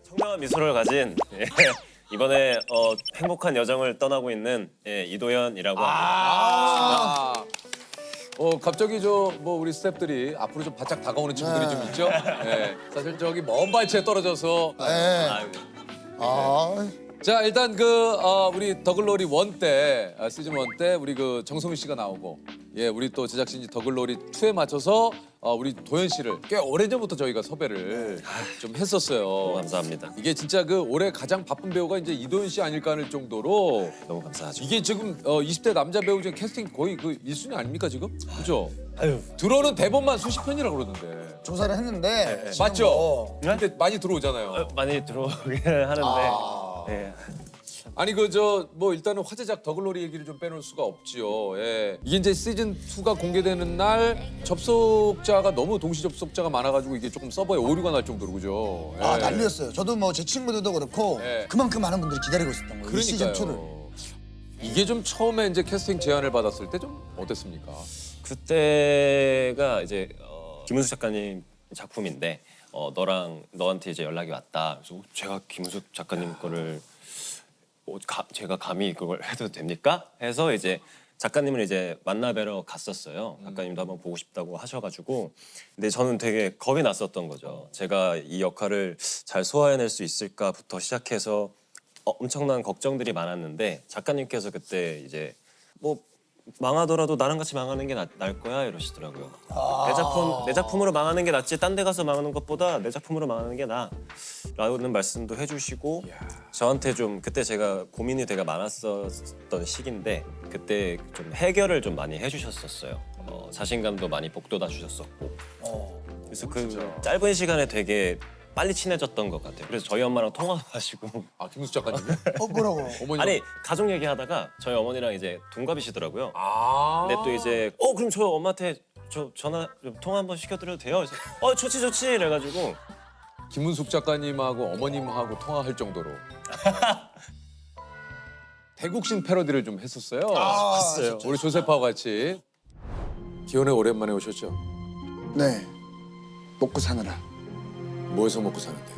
청량한 미소를 가진 이번에 행복한 여정을 떠나고 있는 이도현이라고 합니다. 갑자기 우리 스태프들이 앞으로 좀 바짝 다가오는 친구들이 좀 있죠? 네. 사실 저기 먼 발치에 떨어져서. 자, 일단 우리 더글로리 1 때, 시즌 1 때 우리 정성윤 씨가 나오고, 우리 또 제작진이 더글로리 2에 맞춰서 우리 도현 씨를 꽤 오래전부터 저희가 섭외를 좀 했었어요. 너무 감사합니다. 이게 진짜 올해 가장 바쁜 배우가 이제 이도현 씨 아닐까 하는 정도로 너무 감사하죠. 이게 지금 20대 남자 배우 중에 캐스팅 거의 1순위 아닙니까 지금? 그죠? 들어오는 대본만 수십 편이라고 그러던데. 조사를 했는데 지금 맞죠? 뭐 근데 많이 들어오잖아요. 많이 들어오긴 하는데 네. 아니 일단은 화제작 더글로리 얘기를 좀 빼놓을 수가 없지요. 이게 이제 시즌 2가 공개되는 날 접속자가 너무 동시 접속자가 많아가지고 이게 조금 서버에 오류가 날 정도로 그죠? 난리였어요. 저도 뭐 제 친구들도 그렇고 그만큼 많은 분들이 기다리고 있었던 거예요. 이 시즌 2를. 그러니까요. 이게 좀 처음에 이제 캐스팅 제안을 받았을 때 좀 어땠습니까? 그때가 이제 김은숙 작가님 작품인데 너한테 이제 연락이 왔다. 그래서 제가 김은숙 작가님 거를 제가 감히 그걸 해도 됩니까? 해서 이제 작가님을 이제 만나 뵈러 갔었어요. 작가님도 한번 보고 싶다고 하셔가지고. 근데 저는 되게 겁이 났었던 거죠. 제가 이 역할을 잘 소화해낼 수 있을까부터 시작해서 엄청난 걱정들이 많았는데 작가님께서 그때 이제 뭐 망하더라도 나랑 같이 망하는 게 날 거야 이러시더라고요. 내 작품으로 망하는 게 낫지 딴 데 가서 망하는 것보다 내 작품으로 망하는 게 나라는 말씀도 해주시고 저한테 좀 그때 제가 고민이 되게 많았었던 시기인데 그때 좀 해결을 좀 많이 해주셨었어요. 자신감도 많이 북돋아 주셨었고 그래서 그 짧은 시간에 되게 빨리 친해졌던 것 같아요. 그래서 저희 엄마랑 통화도 하시고. 김은숙 작가님이? 뭐라고? 어머니. 아니 가족 얘기하다가 저희 어머니랑 이제 동갑이시더라고요. 근데 또 이제 그럼 저 엄마한테 저 전화 좀 통화 한번 시켜드려도 돼요? 그래서 좋지 이래가지고 김은숙 작가님하고 어머님하고 통화할 정도로 태국신 패러디를 좀 했었어요. 봤어요. 우리 조세파와 같이. 기원에 오랜만에 오셨죠? 네. 먹고 사느라. 뭐해서 먹고 사는데요?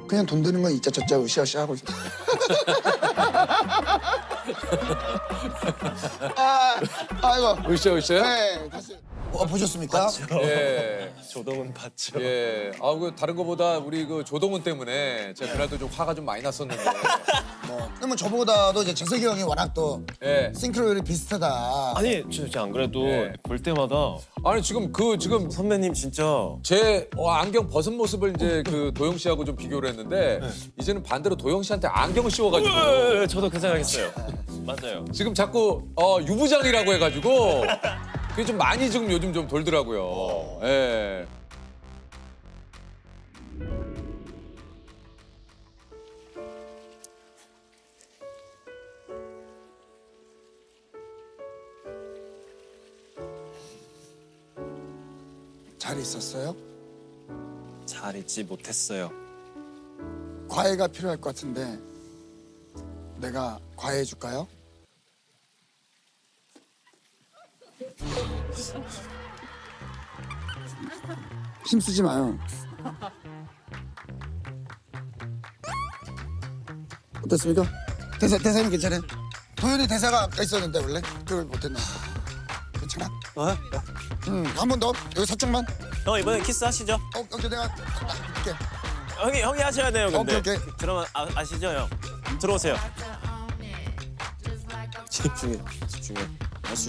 그냥 돈 드는 건 이자 저자 으쌰으쌰 하고 있어. 아이고. 으쌰으쌰? 네, 다시. 보셨습니까? 예. 조동은 봤죠. 예. 다른 거보다 우리 조동훈 때문에 제가 그날도 좀 화가 좀 많이 났었는데. 그러면 저보다도 이제 재석이 형이 워낙 또 싱크로율이 비슷하다. 아니 진짜 안 그래도 볼 때마다 아니 지금 선배님 진짜 제 안경 벗은 모습을 이제 도영 씨하고 좀 비교를 했는데 이제는 반대로 도영 씨한테 안경을 씌워가지고 저도 그 생각했어요. 맞아요. 지금 자꾸 유부장이라고 해가지고 그게 좀 많이 지금 요즘 좀 돌더라고요. 예. 잘 있었어요? 잘 잊지 못했어요. 과외가 필요할 것 같은데 내가 과외해 줄까요? 힘쓰지 마요. 어떻습니까? 대사는 괜찮아요? 도현이 대사가 아까 있었는데 원래 그걸 못했나? 괜찮아? 한 번 더. 여기 살짝만. 형 이번엔 키스하시죠? 오케이 내가 할게. 형이 하셔야 돼요. 근데 오케이. 그러면 아시죠 형? 들어오세요. 집중해. 할 수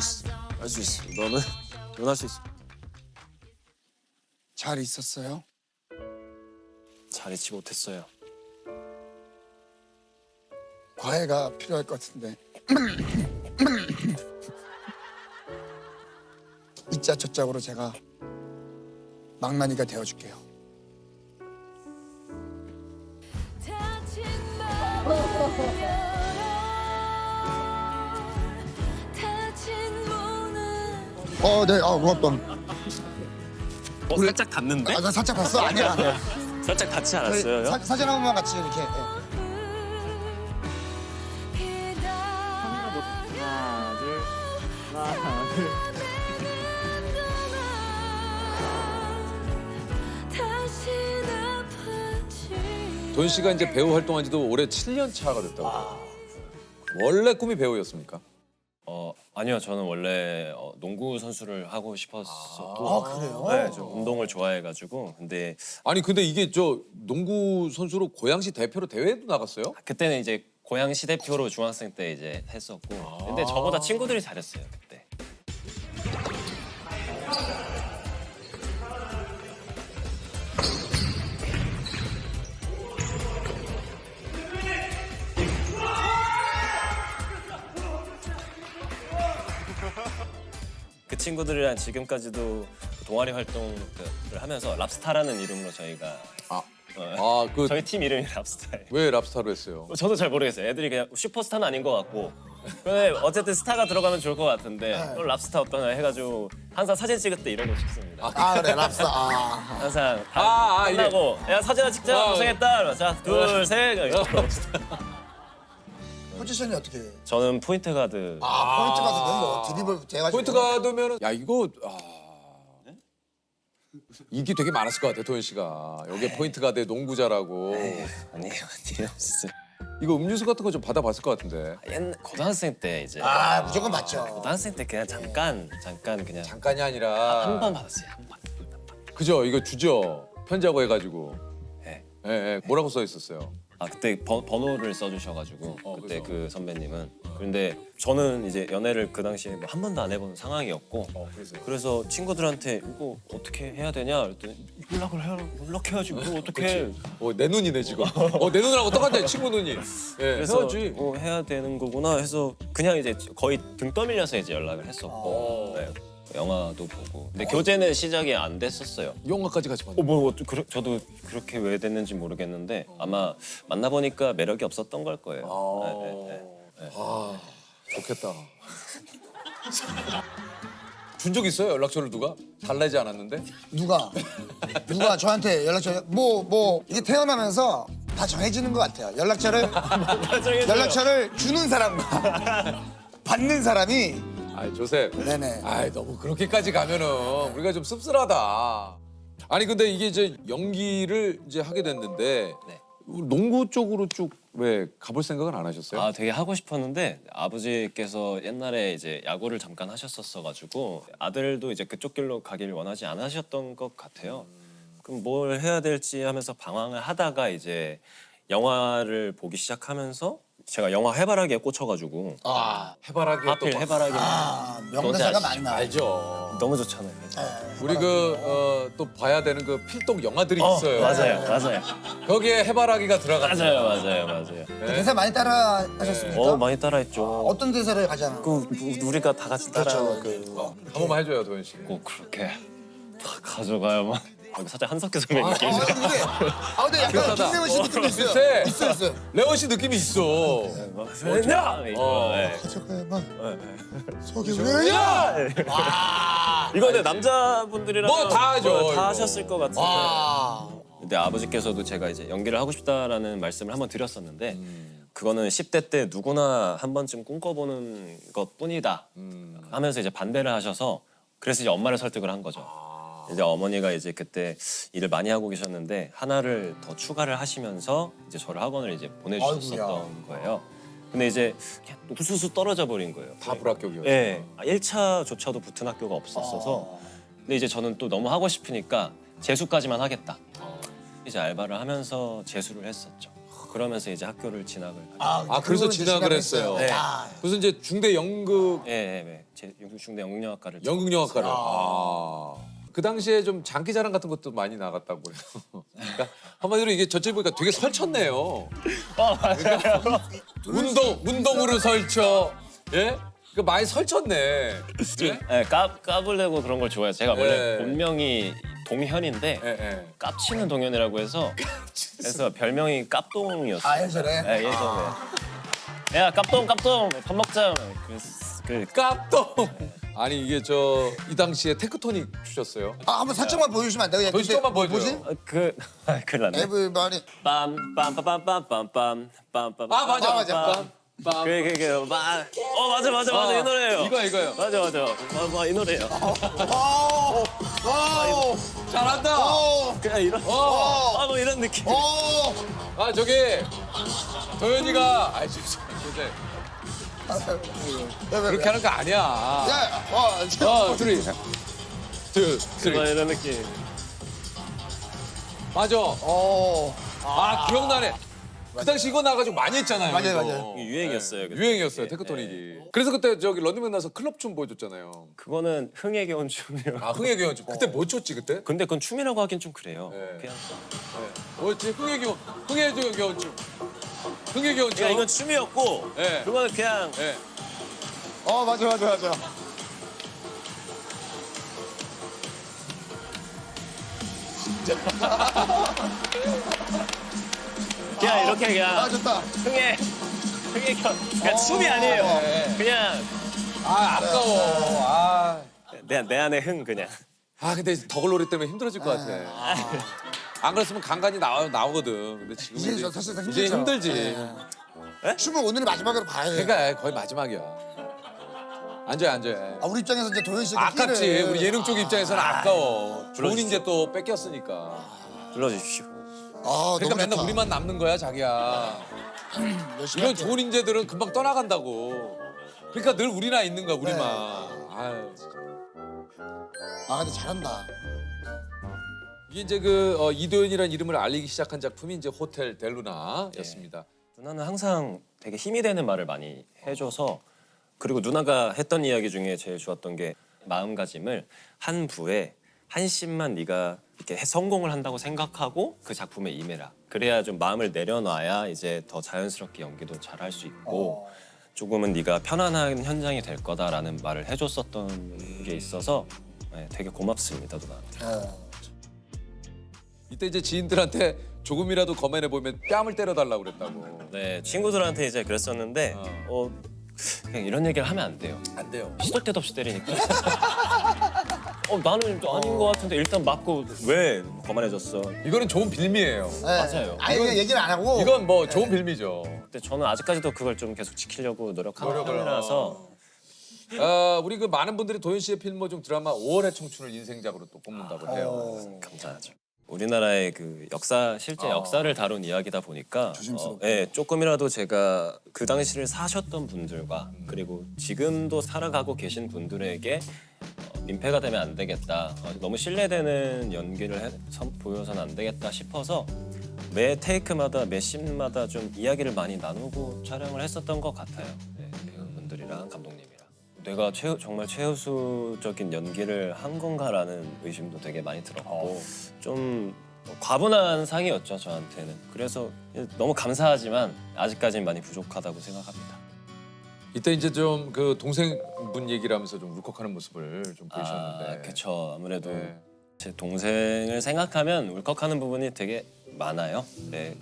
있어. 넌 할 수 있어. 잘 있었어요? 잘 잊지 못했어요. 과외가 필요할 것 같은데. 이자 저짝으로 제가 망나니가 되어줄게요. 네, 고맙다. 살짝 닿는데? 나 살짝 봤어? 아니야. 살짝 닿지 않았어요? 형? 사진 한 번만 같이 이렇게. 하나, 둘. 도현 씨가 이제 배우 활동한 지도 올해 7년 차가 됐다고. 원래 꿈이 배우였습니까? 아니요, 저는 원래 농구 선수를 하고 싶었었고, 아, 그래요? 네, 좀 운동을 좋아해가지고, 근데 아니 근데 이게 저 농구 선수로 고양시 대표로 대회도 나갔어요? 그때는 이제 고양시 대표로 중학생 때 이제 했었고, 근데 저보다 친구들이 잘했어요 그때. 그 친구들이랑 지금까지도 동아리 활동을 하면서 랍스타라는 이름으로 저희가 그 저희 팀 이름이 랍스타예요. 왜 랍스타로 했어요? 저도 잘 모르겠어요. 애들이 그냥 슈퍼스타는 아닌 것 같고, 근데 어쨌든 스타가 들어가면 좋을 것 같은데 또 랍스타 어떠나 해가지고 항상 사진 찍을 때 이러고 싶습니다. 아, 그래, 랍스타. 항상 다 끝나고 야 사진 하나 찍자, 고생했다. 자, 둘, 셋. 포지션이 어떻게 해? 저는 포인트 가드. 포인트 가서 뭐 드리블 돼가지고. 포인트 가드면은 야 이거 인기 되게 많았을 것 같아 도현 씨가. 여기 포인트 가드에 농구 잘하고. 아니에요. 없었어요. 이거 음료수 같은 거 좀 받아봤을 것 같은데. 옛날 고등학생 때 이제 무조건 맞죠. 고등학생 때 그냥 잠깐 그냥 잠깐이 아니라 한 번 받았어요. 한 번. 그죠? 이거 주죠. 편지하고 해가지고. 네. 예. 뭐라고 써 있었어요? 그때 번호를 써주셔가지고 그때 그래서? 그 선배님은. 그런데 저는 이제 연애를 그 당시에 뭐 한 번도 안 해본 상황이었고, 그래서 친구들한테 이거 어떻게 해야 되냐 그랬더니 연락해야지 뭐 어떻게. 내 눈이네 지금. 내 눈하고 똑같아 친구 눈이. 그래서 해야지. 해야 되는 거구나 해서 그냥 이제 거의 등 떠밀려서 이제 연락을 했었고, 네. 영화도 보고. 근데 교제는 시작이 안 됐었어요. 영화까지 같이 봤는데. 저도 그렇게 왜 됐는지 모르겠는데 아마 만나보니까 매력이 없었던 걸 거예요. 네. 좋겠다. 준 적 있어요? 연락처를 누가? 달라지지 않았는데? 누가 저한테 연락처 뭐 이게 태어나면서 다 정해지는 것 같아요. 연락처를 주는 사람과 받는 사람이. 아이 조셉. 네네. 아이 너무 그렇게까지 가면은 우리가 좀 씁쓸하다. 아니 근데 이게 이제 연기를 이제 하게 됐는데 네. 농구 쪽으로 쭉 왜 가볼 생각은 안 하셨어요? 되게 하고 싶었는데 아버지께서 옛날에 이제 야구를 잠깐 하셨었어가지고 아들도 이제 그쪽 길로 가기를 원하지 않으셨던 것 같아요. 그럼 뭘 해야 될지 하면서 방황을 하다가 이제 영화를 보기 시작하면서 제가 영화 해바라기에 꽂혀가지고. 해바라기 하필 해바라기. 명대사가 많이 나와요. 알죠. 너무 좋잖아요. 우리 또 봐야 되는 그 필독 영화들이 있어요. 맞아요. 거기에 해바라기가 들어갔어요. 맞아요. 대사 많이 따라 하셨습니까? 많이 따라했죠. 어떤 대사를 가장? 우리가 다 같이 따라 그렇죠. 한 번만 해줘요 도현 씨. 꼭 그렇게 다 가져가야만. 살짝 한석규 선배님 느낌. 근데 약간 김래원 씨 느낌도 있어요. 글쎄. 있어요. 레원 씨 느낌이 있어. 가져가야만. 속이 왜야? 이거 근데 남자분들이랑 뭐 다 하죠, 다 이거. 하셨을 것 같은데. 근데 아버지께서도 제가 이제 연기를 하고 싶다라는 말씀을 한번 드렸었는데 그거는 10대 때 누구나 한 번쯤 꿈꿔보는 것뿐이다 하면서 이제 반대를 하셔서, 그래서 이제 엄마를 설득을 한 거죠. 이제 어머니가 이제 그때 일을 많이 하고 계셨는데 하나를 더 추가를 하시면서 이제 저를 학원을 이제 보내주셨었던 거예요. 근데 이제 그냥 우수수 떨어져 버린 거예요. 다 불합격이었어요. 네, 1차조차도 붙은 학교가 없었어서. 근데 이제 저는 또 너무 하고 싶으니까 재수까지만 하겠다. 이제 알바를 하면서 재수를 했었죠. 그러면서 이제 학교를 진학을. 그래서 진학을 했어요. 네. 무슨 이제 중대 연극 네. 중대 연극영화과를. 연극영화과를. 그 당시에 좀 장기자랑 같은 것도 많이 나갔다고 해요. 그러니까 한마디로 이게 저쪽 보니까 되게 설쳤네요. 운동으로 설쳐. 예? 그 많이 설쳤네. 예? 네, 까불대고 그런 걸 좋아해요. 제가 원래 본명이 동현인데 예. 깝치는 동현이라고 해서 그래서 별명이 깝동이었어요. 예전에? 네, 예전에. 야 깝동 밥 먹자. 깝동. 아니 이게 이 당시에 테크토닉 주셨어요. 한번 살짝만 보여주시면 안 돼요? 더 조금만 보여줘요. 뭐지? 큰일 났네. 에브리바디. 빰빰빰빰빰빰빰빰빰빰. 맞아. 맞아 이 노래예요. 이거요. 맞아 이 노래예요. 잘한다. 그냥 이런 뭐 이런 느낌. 아 저기 도현이가 아이 저 그렇게 하는 거 아니야. 야, 쓰리, 투, 쓰리. 이런 느낌. 맞아. 어, 아 기억나네. 그 당시 이거 나가지고 많이 했잖아요. 맞아요, 이거. 맞아요. 이게 유행이었어요. 그때. 유행이었어요. 예, 테크토닉이. 예. 그래서 그때 저기 런닝맨 나서 클럽 춤 보여줬잖아요. 그거는 흥에 겨운 춤이라고. 아 흥의 기원 춤. 그때 뭐 췄지 그때? 근데 그건 춤이라고 하긴 좀 그래요. 네. 그냥 뭐였지? 흥의 기원. 흥의 기원 춤. 흥의 기원 춤. 그냥 이건 춤이었고 네. 그거는 그냥 예. 맞아. 그냥 이렇게 그냥 좋다. 흥에 그냥 춤이 아니에요. 네. 그냥 아 아까워. 아. 내 안에 흥 그냥. 아 근데 더글로리 때문에 힘들어질 것 같아. 안 그랬으면 간간히 나오거든. 근데 지금 이제 사실상 이제 힘들죠. 힘들지. 춤은 오늘이 마지막으로 봐야 돼. 그러니까 거의 마지막이야. 앉아요. 우리 입장에서 이제 도현 씨가 아깝지. 끼를- 우리 예능 쪽 입장에서는 아까워. 좋은 인재 또 뺏겼으니까. 불러주십시오. 그러니까 너무 맨날 좋다. 우리만 남는 거야 자기야. 열심히 이런 할게. 좋은 인재들은 금방 떠나간다고. 그러니까 늘 우리나 있는 거야 우리만. 아유. 근데 잘한다. 이게 이제 이도현이라는 이름을 알리기 시작한 작품이 이제 호텔 델루나였습니다. 누나는 항상 되게 힘이 되는 말을 많이 해줘서 그리고 누나가 했던 이야기 중에 제일 좋았던 게 마음가짐을 한 부에 한 씬만 네가 이렇게 성공을 한다고 생각하고 그 작품에 임해라. 그래야 좀 마음을 내려놔야 이제 더 자연스럽게 연기도 잘 할 수 있고 조금은 네가 편안한 현장이 될 거다라는 말을 해줬었던 게 있어서 네, 되게 고맙습니다 누나한테. 이때 이제 지인들한테 조금이라도 거만해 보이면 뺨을 때려달라고 그랬다고. 네 친구들한테 이제 그랬었는데 그냥 이런 얘기를 하면 안 돼요. 안 돼요. 시도 때도 없이 때리니까. 나는 아닌 것 같은데 일단 맞고 왜 거만해졌어? 이거는 좋은 빌미예요. 맞아요. 아예 그냥 얘기를 안 하고. 이건 뭐 좋은 빌미죠. 근데 저는 아직까지도 그걸 좀 계속 지키려고 노력하는 노력을, 편이라서 우리 그 많은 분들이 도현 씨의 필모 중 드라마 5월의 청춘을 인생작으로 또 꼽는다고 해요. 감사하죠. 우리나라의 그 실제 역사를 다룬 이야기다 보니까 조심스럽게. 조금이라도 제가 그 당시를 사셨던 분들과 그리고 지금도 살아가고 계신 분들에게 민폐가 되면 안 되겠다. 너무 신뢰되는 연기를 보여서는 안 되겠다 싶어서 매 테이크마다 매 씬마다 좀 이야기를 많이 나누고 촬영을 했었던 것 같아요. 네, 배우분들이랑 감독님이랑. 내가 정말 최우수적인 연기를 한 건가라는 의심도 되게 많이 들었고 좀 과분한 상이었죠 저한테는. 그래서 너무 감사하지만 아직까지는 많이 부족하다고 생각합니다. 이때 이제 좀 그 동생분 얘기를 하면서 좀 울컥하는 모습을 좀 보이셨는데. 그쵸. 아무래도 네. 제 동생을 생각하면 울컥하는 부분이 되게 많아요. 네.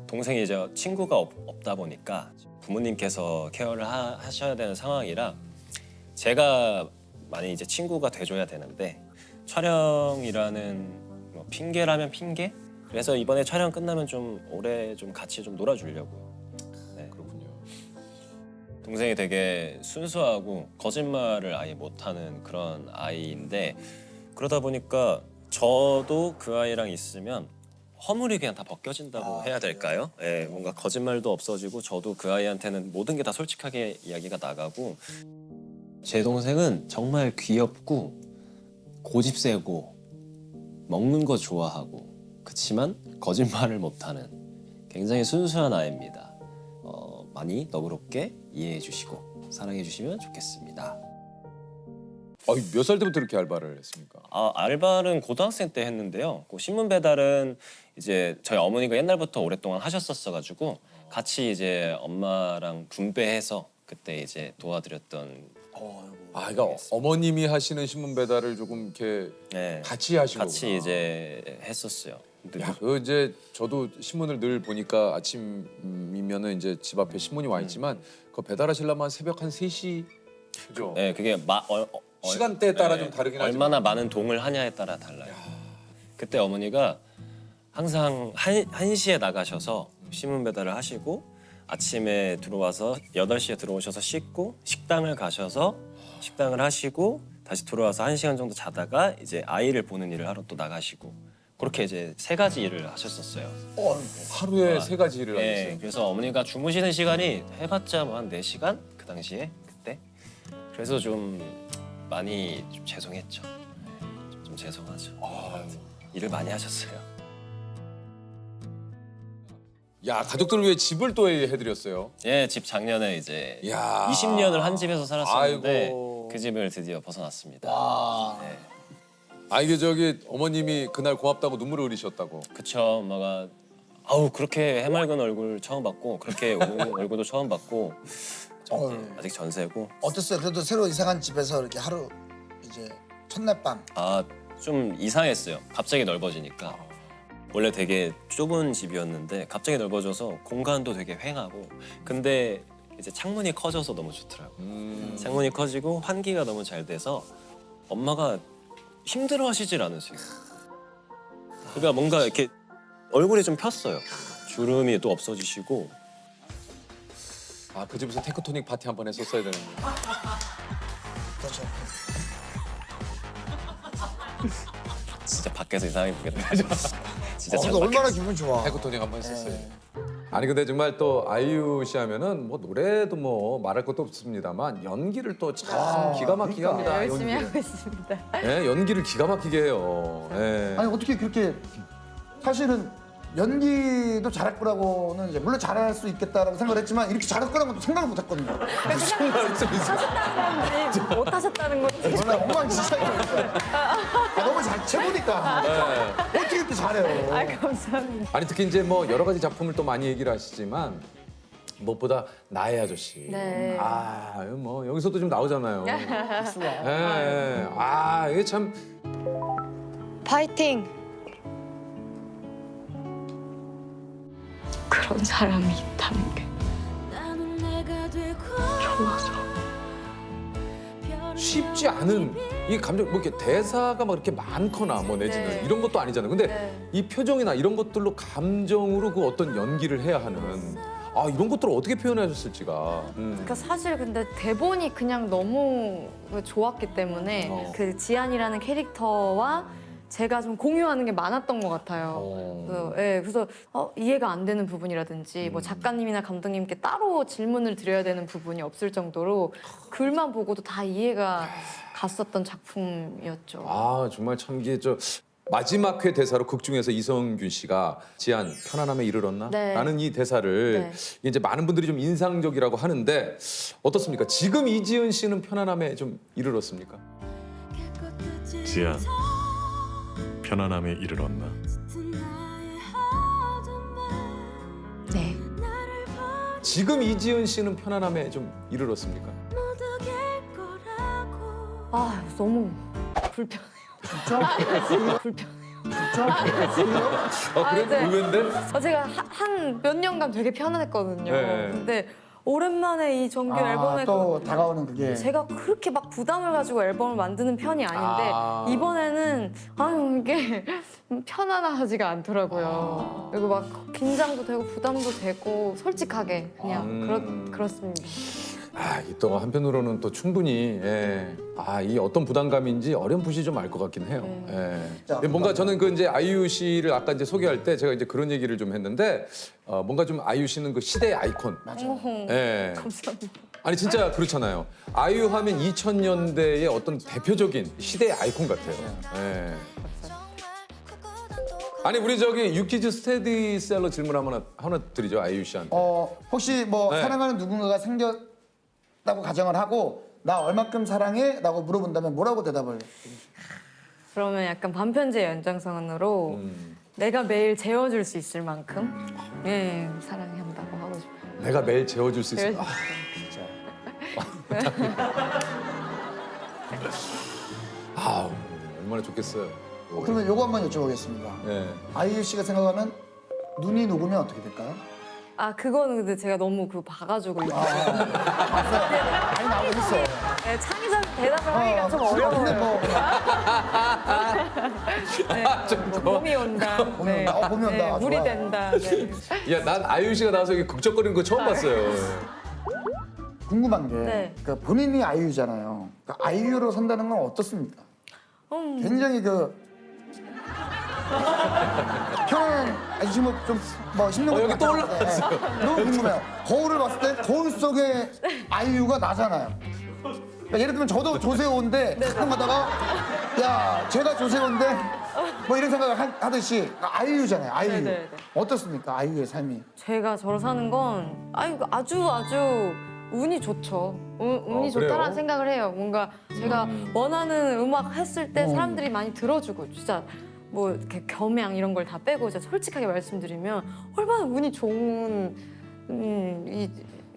동생이 이제 친구가 없다 보니까 부모님께서 케어를 하셔야 되는 상황이라 제가 많이 이제 친구가 돼줘야 되는데 촬영이라는 뭐 핑계라면 핑계? 그래서 이번에 촬영 끝나면 좀 오래 좀 같이 좀 놀아주려고요. 네. 그렇군요. 동생이 되게 순수하고 거짓말을 아예 못하는 그런 아이인데 그러다 보니까 저도 그 아이랑 있으면 허물이 그냥 다 벗겨진다고 해야 될까요? 예, 뭔가 거짓말도 없어지고 저도 그 아이한테는 모든 게 다 솔직하게 이야기가 나가고 제 동생은 정말 귀엽고 고집 세고 먹는 거 좋아하고 그치만 거짓말을 못하는 굉장히 순수한 아이입니다. 많이 너그럽게 이해해 주시고 사랑해 주시면 좋겠습니다. 몇 살 때부터 이렇게 알바를 했습니까? 알바는 고등학생 때 했는데요. 그 신문 배달은 이제 저희 어머니가 옛날부터 오랫동안 하셨었어가지고 같이 이제 엄마랑 분배해서 그때 이제 도와드렸던. 그러니까 어머님이 하시는 신문 배달을 조금 이렇게 네, 같이 하신 거구나. 같이 이제 했었어요. 근데 야, 이제 저도 신문을 늘 보니까 아침이면은 이제 집 앞에 신문이 와 있지만 그거 배달하시려면 새벽 한 3시 그죠? 네, 그게 시간대에 따라 좀 다르긴 하지만. 얼마나 많은 동을 하냐에 따라 달라요. 그때 어머니가 항상 1시에 나가셔서 신문 배달을 하시고 아침에 들어와서 8시에 들어오셔서 씻고 식당을 가셔서 식당을 하시고 다시 들어와서 1시간 정도 자다가 이제 아이를 보는 일을 하러 또 나가시고 그렇게 이제 3가지 일을 하셨었어요. 하루에 3가지 일을 네, 하셨어요. 그래서 어머니가 주무시는 시간이 해봤자 뭐 한 4시간 그 당시에 그때. 그래서 좀 많이 좀 죄송했죠. 좀 죄송하죠. 일을 많이 하셨어요. 야, 가족들을 위해 집을 또 해드렸어요. 예, 집 작년에 이제 야. 20년을 한 집에서 살았었는데 아이고. 그 집을 드디어 벗어났습니다. 네. 아, 이게 저기 어머님이 그날 고맙다고 눈물을 흘리셨다고. 그쵸, 엄마가 아우 그렇게 해맑은 얼굴 처음 봤고 그렇게 우는 얼굴도 처음 봤고 아직 전세고. 어땠어요? 그래도 새로 이사간 집에서 이렇게 하루 이제 첫날밤. 아, 좀 이상했어요. 갑자기 넓어지니까. 원래 되게 좁은 집이었는데 갑자기 넓어져서 공간도 되게 휑하고 근데 이제 창문이 커져서 너무 좋더라고요. 창문이 커지고 환기가 너무 잘 돼서 엄마가 힘들어하시질 않으세요. 그러니까 뭔가 이렇게 얼굴이 좀 폈어요. 주름이 또 없어지시고. 아, 그 집에서 테크토닉 파티 한번 했었어야 되는데. 그렇죠. 진짜 밖에서 이상하게 보겠다. 진짜 근데 얼마나 기분 좋아. 테크토닉 한번 했었어요. 아니 근데 정말 또 아이유 씨 하면은 뭐 노래도 뭐 말할 것도 없습니다만 연기를 또 참 기가 막히게 그러니까. 합니다. 열심히 연기를. 하고 있습니다. 예, 연기를 기가 막히게 해요. 예. 아니 어떻게 그렇게 사실은 연기도 잘할 거라고는 이제 물론 잘할 수 있겠다라고 생각을 했지만 이렇게 잘할 거라고도 생각을 못 했거든요. 하셨다는 건지 못 하셨다는 건지. 원래 엉망진창이었어요. 너무 잘 채보니까 어떻게 이렇게 잘해요. 아, 감사합니다. 아니 특히 이제 뭐 여러 가지 작품을 또 많이 얘기를 하시지만 무엇보다 나의 아저씨. 네. 아, 뭐 여기서도 좀 나오잖아요. 예. 아, 이게 참 파이팅! 그런 사람이 있다는 게 좋아서. 쉽지 않은 이 감정 뭐 이렇게 대사가 막 이렇게 많거나 뭐 내지는 네. 이런 것도 아니잖아요. 근데 네. 이 표정이나 이런 것들로 감정으로 그 어떤 연기를 해야 하는 아, 이런 것들을 어떻게 표현하셨을지가. 그러니까 사실 근데 대본이 그냥 너무 좋았기 때문에 그 지안이라는 캐릭터와 제가 좀 공유하는 게 많았던 것 같아요. 그래서 이해가 안 되는 부분이라든지 뭐 작가님이나 감독님께 따로 질문을 드려야 되는 부분이 없을 정도로 글만 보고도 다 이해가 갔었던 작품이었죠. 아, 정말 참 이게 저 마지막 회 대사로 극 중에서 이성균 씨가 지안 편안함에 이르렀나? 네. 라는 이 대사를 네. 이제 많은 분들이 좀 인상적이라고 하는데 어떻습니까? 지금 이지은 씨는 편안함에 좀 이르렀습니까? 지안, 편안함에 이르렀나? 네. 지금 이지은 씨는 편안함에 좀 이르렀습니까? 아, 너무 불편해요. 진짜? 불편해요. 아, 그래? 네. 의외인데? 제가 한 몇 년간 되게 편안했거든요. 네. 근데 오랜만에 이 정규 앨범에 또 다가오는 그게. 제가 그렇게 막 부담을 가지고 앨범을 만드는 편이 아닌데 이번에는 이게 편안하지가 않더라고요. 그리고 막 긴장도 되고 부담도 되고 솔직하게 그냥 그렇습니다. 아, 이 또 한편으로는 또 충분히 이 어떤 부담감인지 어렴풋이 좀 알 것 같긴 해요. 자, 뭔가 저는 그 이제 아이유 씨를 아까 이제 소개할 때 제가 이제 그런 얘기를 좀 했는데 뭔가 좀 아이유 씨는 그 시대의 아이콘. 맞아요. 감사합니다. 아니 진짜 그렇잖아요. 아이유 하면 2000년대의 어떤 대표적인 시대의 아이콘 같아요. 예. 아니 우리 저기 유퀴즈 스테디셀러 질문 하나 드리죠, 아이유 씨한테. 혹시 뭐 네. 사랑하는 누군가가 생겼다고 가정을 하고 나 얼마큼 사랑해? 라고 물어본다면 뭐라고 대답을? 그러면 약간 반편지의 연장선으로 내가 매일 재워줄 수 있을 만큼 사랑한다고 하고 싶어요. 내가 매일 재워줄 수 있어. 재워줄 수 아, 얼마나 좋겠어요. 그러면 요거 한번 여쭤보겠습니다. 예. 아이유 씨가 생각하는 눈이 녹으면 어떻게 될까요? 그거는 근데 제가 너무 봐가지고 많이 나오고 있어. 네, 창의적 대답을 하기가 좀 어려워요. 근데 뭐 봄이 온다. 네. 봄이 온다. 네, 물이 좋아. 된다. 네. 야, 난 아이유 씨가 나와서 이렇게 극적거리는 거 처음 봤어요. 궁금한 게 네. 그러니까 본인이 아이유잖아요. 그러니까 아이유로 산다는 건 어떻습니까? 굉장히 편안한 아니 지금 좀뭐 힘든 거 여기 또 올라왔어요. 너무 궁금해요. 거울을 봤을 때 거울 속에 아이유가 나잖아요. 그러니까 예를 들면 저도 조세호인데 가끔 가다가 야 제가 조세호인데 뭐 이런 생각을 하듯이 아이유잖아요. 아이유. 네네네. 어떻습니까 아이유의 삶이? 제가 저를 사는 건 아주 운이 좋죠. 운이 그래요? 좋다라는 생각을 해요. 뭔가 제가 원하는 음악 했을 때 사람들이 많이 들어주고 진짜 뭐 이렇게 겸양 이런 걸 다 빼고 진짜 솔직하게 말씀드리면 얼마나 운이 좋은 이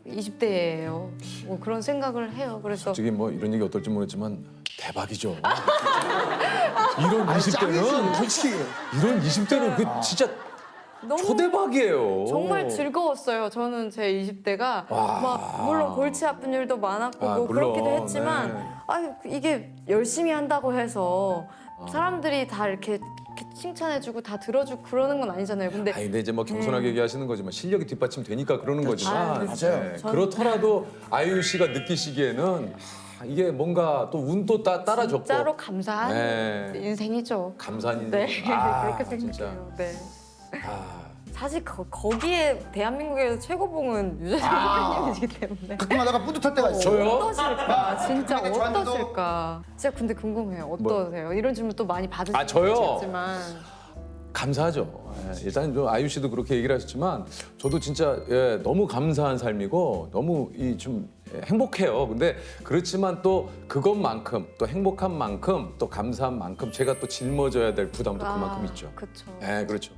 20대예요. 뭐 그런 생각을 해요. 그래서 솔직히 뭐 이런 얘기 어떨지 모르겠지만 대박이죠. 이런 짱이지 20대는 솔직히. 이런 20대는 그 진짜 너무 초대박이에요. 정말 즐거웠어요. 저는 제 20대가 막 물론 골치 아픈 일도 많았고 아, 뭐 물론, 그렇기도 했지만 네. 이게 열심히 한다고 해서 사람들이 다 이렇게 칭찬해주고 다 들어주고 그러는 건 아니잖아요. 근데 아니 근데 이제 뭐 겸손하게 얘기하시는 거지만 실력이 뒷받침 되니까 그러는 거지만 아, 그렇죠. 맞아요. 그렇더라도 아이유 씨가 느끼시기에는 이게 뭔가 또 운도 따라줬고 진짜로 감사한 네. 인생이죠. 감사한 인생. 네, 그렇게 진짜. 생각해요. 네. 아, 사실 거기에 대한민국에서 최고봉은 유재석 선배님이시기 때문에. 가끔 가다가 뿌듯할 때가 있어요. 저요? 어떠실까? 진짜 그러니까 저한테도- 어떠실까? 진짜 근데 궁금해요. 어떠세요? 이런 질문 또 많이 받으시겠지만. 저요? 감사하죠. 예, 일단 좀 아이유 씨도 그렇게 얘기를 하셨지만 저도 진짜 너무 감사한 삶이고 너무 좀 행복해요. 근데 그렇지만 또 그것만큼 또 행복한 만큼 또 감사한 만큼 제가 또 짊어져야 될 부담도 그만큼 있죠. 그렇죠. 네, 그렇죠.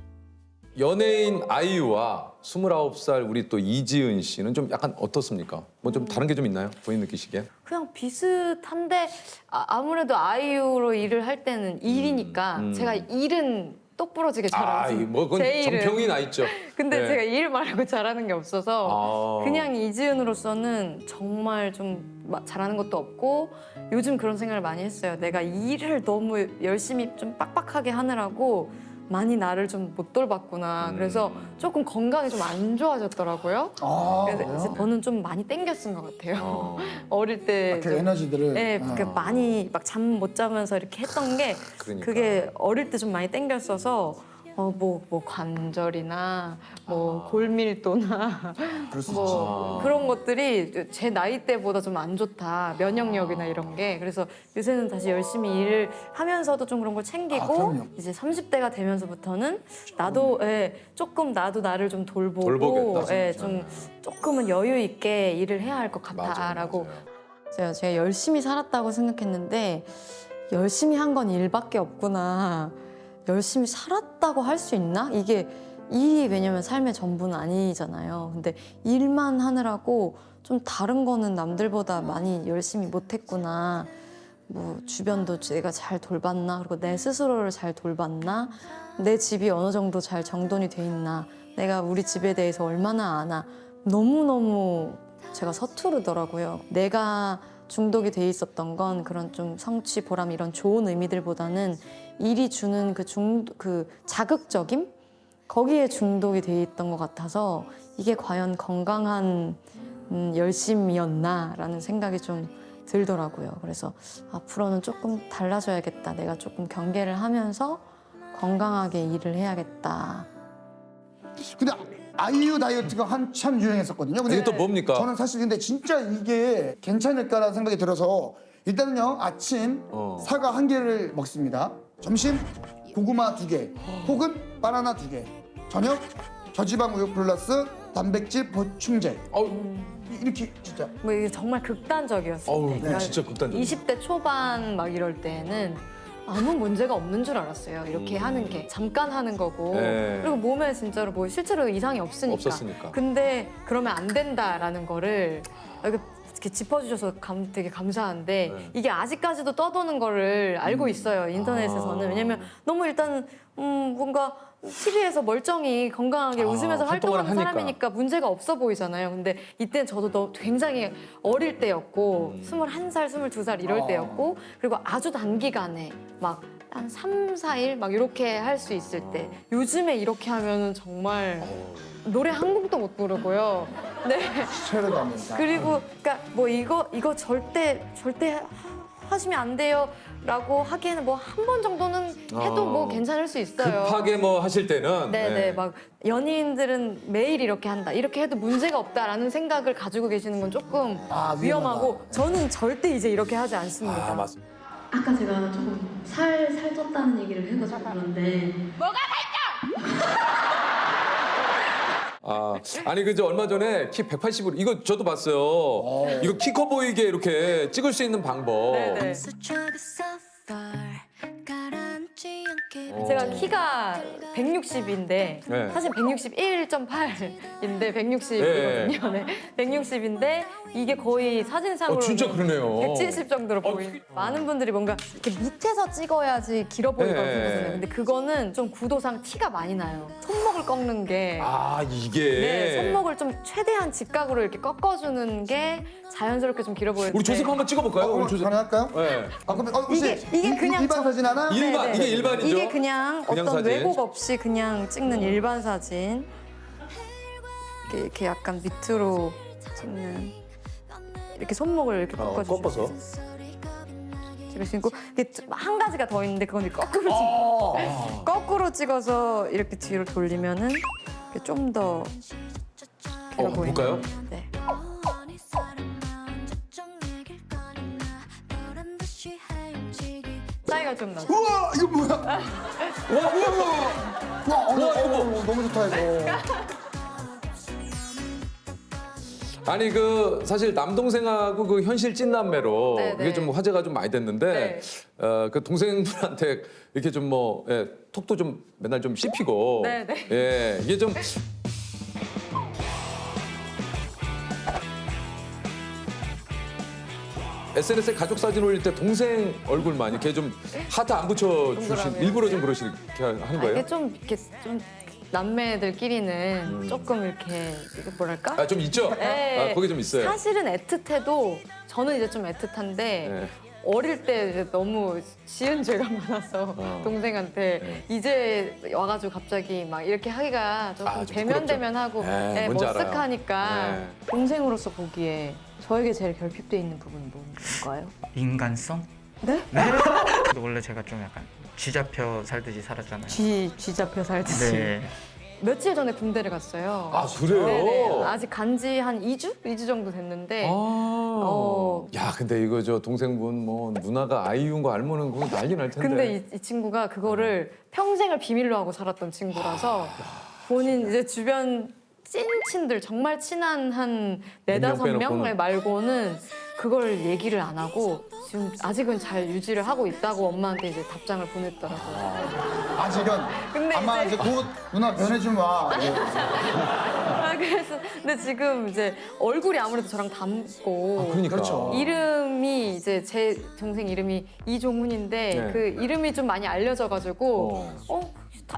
연예인 아이유와 29살 우리 또 이지은 씨는 좀 약간 어떻습니까? 뭐 좀 다른 게 좀 있나요? 본인 느끼시기엔? 그냥 비슷한데 아무래도 아이유로 일을 할 때는 일이니까 제가 일은 똑부러지게 잘하고 뭐 그건 제 일은. 정평이 나 있죠. 근데 네. 제가 일 말고 잘하는 게 없어서 아. 그냥 이지은으로서는 정말 좀 잘하는 것도 없고 요즘 그런 생각을 많이 했어요. 내가 일을 너무 열심히 좀 빡빡하게 하느라고 많이 나를 좀 못 돌봤구나. 그래서 조금 건강이 좀 안 좋아졌더라고요. 그래서 이제 저는 좀 많이 땡겨 쓴 것 같아요. 어릴 때 그 좀 에너지들을. 네, 그 많이 막 잠 못 자면서 이렇게 했던 게 그러니까. 그게 어릴 때 좀 많이 땡겼어서 뭐 관절이나 뭐 골밀도나 그럴 수 뭐 그런 것들이 제 나이 때보다 좀 안 좋다. 면역력이나 이런 게. 그래서 요새는 다시 열심히 일을 하면서도 좀 그런 걸 챙기고 그럼요. 이제 30대가 되면서부터는 나도 조금 나도 나를 좀 돌보고 돌보겠다, 예, 진짜. 좀 조금은 여유 있게 일을 해야 할 것 같다라고 제가 열심히 살았다고 생각했는데 열심히 한 건 일밖에 없구나. 열심히 살았다고 할 수 있나? 이게 일이 왜냐면 삶의 전부는 아니잖아요. 근데 일만 하느라고 좀 다른 거는 남들보다 많이 열심히 못했구나. 뭐 주변도 내가 잘 돌봤나? 그리고 내 스스로를 잘 돌봤나? 내 집이 어느 정도 잘 정돈이 돼 있나? 내가 우리 집에 대해서 얼마나 아나? 너무너무 제가 서투르더라고요. 내가 중독이 돼 있었던 건 그런 좀 성취, 보람 이런 좋은 의미들보다는 일이 주는 그 자극적임? 거기에 중독이 돼 있던 것 같아서 이게 과연 건강한 열심이었나라는 생각이 좀 들더라고요. 그래서 앞으로는 조금 달라져야겠다. 내가 조금 경계를 하면서 건강하게 일을 해야겠다. 근데 아이유 다이어트가 한참 유행했었거든요. 근데 이게 또 뭡니까? 저는 사실 근데 진짜 이게 괜찮을까라는 생각이 들어서 일단은요 아침 사과 1개를 먹습니다. 점심 고구마 2개 혹은 바나나 2개. 저녁 저지방 우유 플러스 단백질 보충제. 이렇게 진짜. 뭐 이게 정말 극단적이었어요. 어우, 진짜 극단적이야. 20대 초반 막 이럴 때는 아무 문제가 없는 줄 알았어요. 이렇게 하는 게 잠깐 하는 거고 네. 그리고 몸에 진짜로 뭐 실제로 이상이 없었으니까. 근데 그러면 안 된다라는 거를 이렇게 짚어주셔서 되게 감사한데 네. 이게 아직까지도 떠도는 거를 알고 있어요. 인터넷에서는. 왜냐면 너무 일단 뭔가 TV에서 멀쩡히 건강하게 웃으면서 활동을 활동하는 하니까. 사람이니까 문제가 없어 보이잖아요. 근데 이때는 저도 굉장히 어릴 때였고 21살, 22살 이럴 때였고 그리고 아주 단기간에 막 한 3, 4일 막 이렇게 할 수 있을 때 요즘에 이렇게 하면은 정말 노래 한 곡도 못 부르고요. 네. 체를 담는다. 그리고 그러니까 뭐 이거 절대 하시면 안 돼요라고 하기에는 뭐 한 번 정도는 해도 뭐 괜찮을 수 있어요. 급하게 뭐 하실 때는 네네 막 연예인들은 매일 이렇게 한다 이렇게 해도 문제가 없다라는 생각을 가지고 계시는 건 조금 위험하고 저는 절대 이제 이렇게 하지 않습니다. 아, 맞습니다. 아까 제가 조금 살쪘다는 얘기를 해가지고 그런데 아, 아니 그저 얼마 전에 키 180으로 이거 저도 봤어요. 이거 키 커 보이게 이렇게 찍을 수 있는 방법. 네네. 제가 키가 160인데 네. 사실 161.8인데 160이거든요. 네. 160인데 이게 거의 사진상으로 진짜 그러네요. 170 정도로 보이는. 많은 분들이 뭔가 이렇게 밑에서 찍어야지 길어 보이거든요. 네. 근데 그거는 좀 구도상 티가 많이 나요. 손목을 꺾는 게. 아, 이게. 네, 손목을 좀 최대한 직각으로 이렇게 꺾어주는 게 자연스럽게 좀 길어 보여요. 우리 조셉 한번 찍어볼까요? 우리 조셉. 가능할까요? 네. 아, 그럼 혹시 이게 그냥 일반 사진 하나? 일반, 이게 일반이죠? 이게 그냥 어떤 사진. 왜곡 없이 그냥 찍는 일반 사진. 이렇게 약간 밑으로 찍는. 이렇게 손목을 이렇게 꺾어주시고. 꺾어서. 찍을 수 있고 이게 한 가지가 더 있는데 그건 거꾸로 거꾸로 찍어서 이렇게 뒤로 돌리면은 좀 더 길어 보이는. 볼까요? 네. 차이가 좀 나죠. 우와 이거 뭐야? 우와 너무 좋다 이거. 아니 그 사실 남동생하고 그 현실 찐남매로 네, 이게 네. 좀 화제가 좀 많이 됐는데 네. 그 동생분한테 이렇게 좀 뭐 톡도 좀 맨날 좀 씹히고 네, 네. 예 이게 좀 SNS에 가족 사진 올릴 때 동생 얼굴만 이렇게 좀 하트 안 붙여 주신 동그라미. 일부러 좀 그러시게 하는 거예요? 이게 좀 이렇게 좀 남매들끼리는 조금 이렇게 이거 뭐랄까? 아 좀 있죠? 네. 아, 거기 좀 있어요. 사실은 애틋해도 저는 이제 좀 애틋한데 네. 어릴 때 이제 너무 지은 죄가 많아서 동생한테 이제 와가지고 갑자기 막 이렇게 하기가 조금 좀 부끄럽죠. 대면대면하고 네, 뭔지 알아요. 머쓱하니까 네. 동생으로서 보기에 저에게 제일 결핍돼 있는 부분은 뭔가요? 인간성? 네? 원래 제가 좀 약간 쥐잡혀 살듯이 살았잖아요. 쥐잡혀 살듯이. 네. 며칠 전에 군대를 갔어요. 아 그래요? 네네. 아직 간지 한 2주? 2주 정도 됐는데 야 근데 이거 저 동생분 뭐 누나가 아이유인 거 알면은 그거 난리 날 텐데. 근데 이 친구가 그거를 평생을 비밀로 하고 살았던 친구라서 본인 이제 주변 찐친들 정말 친한 한 네다섯 명 빼놓고는. 말고는 그걸 얘기를 안 하고 지금 아직은 잘 유지를 하고 있다고 엄마한테 이제 답장을 보냈더라고요. 아직은. 근데 아마 이제- 이제 곧 누나 변해좀 와. 아, 그래서 근데 지금 이제 얼굴이 아무래도 저랑 닮고 그러니까. 그렇죠. 이름이 이제 제 동생 이름이 이종훈인데 네. 그 이름이 좀 많이 알려져가지고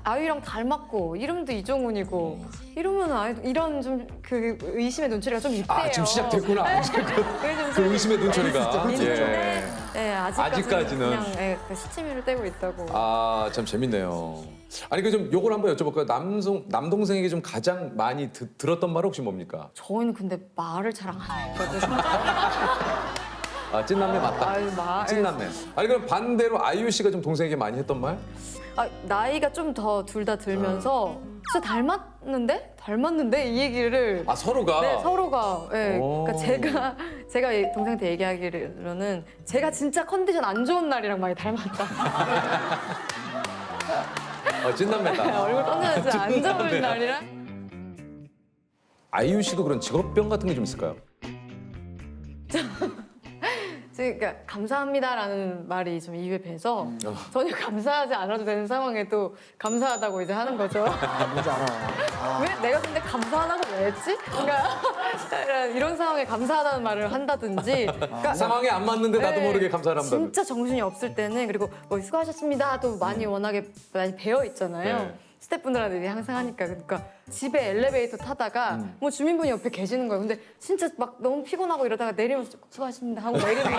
아이랑 닮았고 이름도 이종훈이고 이러면 이런 좀 그 의심의 눈초리가 좀 있대요. 아 지금 시작됐구나. 그 의심의 눈초리가. 있는데 네, 아직까지는. 그냥 그 시치미를 떼고 있다고. 아 참 재밌네요. 아니 그 좀 요걸 한번 여쭤볼까요? 남동생에게 좀 가장 많이 들었던 말 혹시 뭡니까? 저희는 근데 말을 잘 안 하거든요. 아 찐남매 맞다. 아유, 찐남매. 아니 그럼 반대로 아이유 씨가 좀 동생에게 많이 했던 말? 나이가 좀 더 둘 다 들면서 진짜 닮았는데 이 얘기를 아 서로가. 네, 서로가. 네. 오. 그러니까 제가 이 동생한테 얘기하기로는 제가 진짜 컨디션 안 좋은 날이랑 많이 닮았다. 찐남매다. 얼굴 컨디션 진짜 안 좋은 날이랑. 아이유 씨도 그런 직업병 같은 게 좀 있을까요? 그러니까 감사합니다라는 말이 좀 입에 배서 전혀 감사하지 않아도 되는 상황에도 감사하다고 이제 하는 거죠. 뭔지 알아. 왜 내가 근데 감사하다고 왜 했지? 그러니까 이런 상황에 감사하다는 말을 한다든지. 그러니까 상황에 안 맞는데 나도 네, 모르게 감사를 한다. 진짜 정신이 없을 때는 그리고 뭐 수고하셨습니다도 많이 워낙에 많이 배어 있잖아요. 네. 스태프분들한테 이제 항상 하니까 그러니까 집에 엘리베이터 타다가 뭐 주민분이 옆에 계시는 거예요. 근데 진짜 막 너무 피곤하고 이러다가 내리면서 수고하십니다 하고 막 이러는 게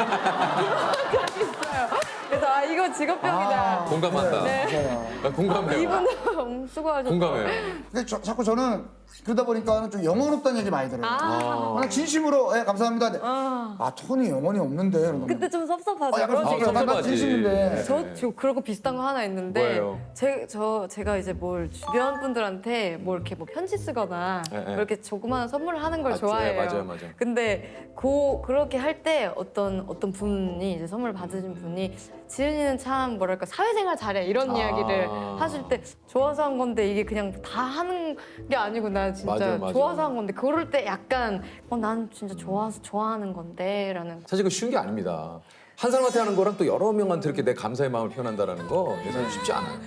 있어요. 그래서 이거 직업병이다. 공감한다. 네. 아, 공감해요. 이분도 수고하셨다. 공감해요. 근데 자꾸 저는 그러다 보니까 좀 영혼 없다는 얘기 많이 들어요. 그냥 진심으로 예, 감사합니다. 아 톤이 영혼이 없는데. 이러면. 그때 좀 섭섭하죠. 약간 그런 섭섭해. 얘기. 나 진심인데. 저 그러고 비슷한 거 하나 있는데 뭐예요? 제가 이제 뭘 주변 분들한테 뭐 이렇게 뭐 편지 쓰거나 네, 네. 뭐 이렇게 조그마한 선물을 하는 걸 아, 좋아해요. 네, 맞아요. 근데 그렇게 할 때 어떤 분이 이제 선물 받으신 분이 지은이는 참 뭐랄까 사회생활 잘해 이런 이야기를 하실 때 좋아서 한 건데 이게 그냥 다 하는 게 아니고 나 진짜 맞아요. 좋아서 한 건데 그럴 때 약간 난 진짜 좋아서 좋아하는 건데라는 사실 그 쉬운 게 아닙니다. 한 사람한테 하는 거랑 또 여러 명한테 이렇게 내 감사의 마음을 표현한다는 거 예전에 쉽지 않아요.